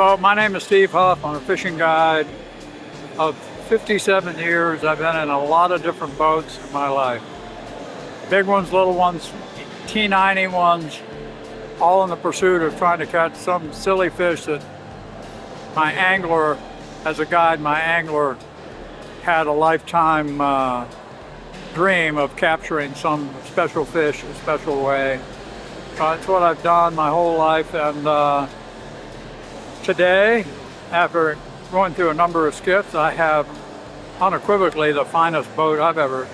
So my name is Steve Huff. I'm a fishing guide of 57 years. I've been in a lot of different boats in my life. Big ones, little ones, T90 ones, all in the pursuit of trying to catch some silly fish that my angler, as a guide, my angler had a lifetime dream of capturing some special fish a special way. It's what I've done my whole life, and today, after going through a number of skiffs, I have unequivocally the finest boat I've ever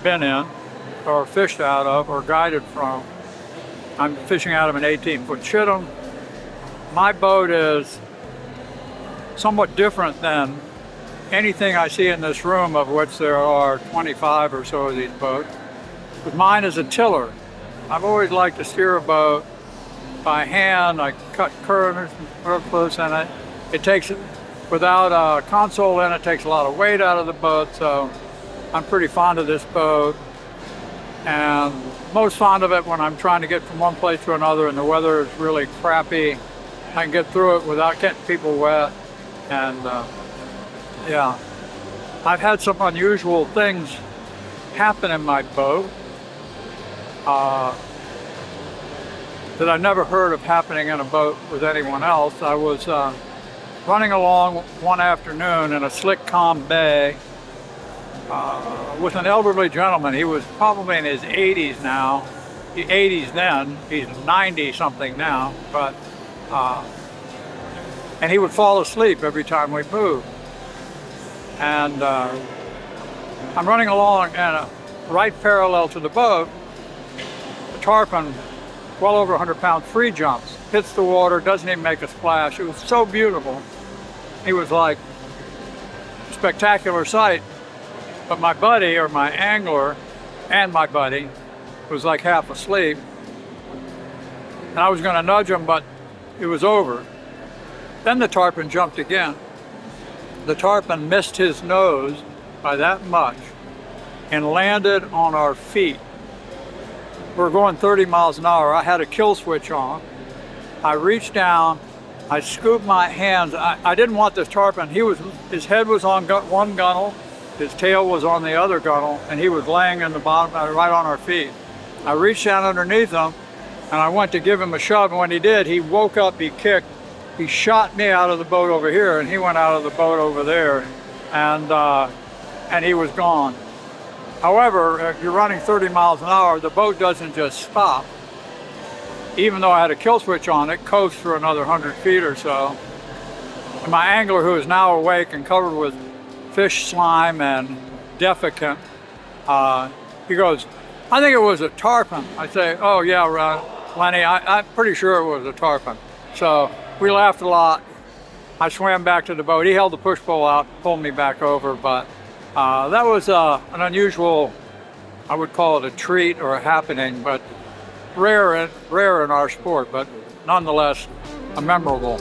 been in, or fished out of, or guided from. I'm fishing out of an 18-foot Chittum. My boat is somewhat different than anything I see in this room, of which there are 25 or so of these boats. But mine is a tiller. I've always liked to steer a boat by hand. I cut curves and curve close in it. It takes, without a console in it, takes a lot of weight out of the boat, so I'm pretty fond of this boat. And most fond of it when I'm trying to get from one place to another and the weather is really crappy. I can get through it without getting people wet. And yeah, I've had some unusual things happen in my boat that I never heard of happening in a boat with anyone else. I was running along one afternoon in a slick, calm bay with an elderly gentleman. He was probably in his 80s now. 80s then, he's 90 something now, but and he would fall asleep every time we moved. And I'm running along, and right parallel to the boat, a tarpon, well over 100-pound, free jumps, hits the water, doesn't even make a splash. It was so beautiful. He was like a spectacular sight. But my buddy, or my angler, and my buddy, was like half asleep. And I was going to nudge him, but it was over. Then the tarpon jumped again. The tarpon missed his nose by that much and landed on our feet. We were going 30 miles an hour. I had a kill switch on. I reached down, I scooped my hands. I didn't want this tarpon. His head was on one gunnel, his tail was on the other gunnel, and he was laying in the bottom, right on our feet. I reached down underneath him, and I went to give him a shove, and when he did, he woke up, he kicked, he shot me out of the boat over here, and he went out of the boat over there, and he was gone. However, if you're running 30 miles an hour, the boat doesn't just stop. Even though I had a kill switch on, it coasts for another 100 feet or so. And my angler, who is now awake and covered with fish slime and defecant, he goes, "I think it was a tarpon." I say, "Oh yeah, Lenny, I'm pretty sure it was a tarpon." So we laughed a lot. I swam back to the boat. He held the push pole out, pulled me back over, but that was an unusual, I would call it a treat or a happening, but rare in our sport, but nonetheless memorable.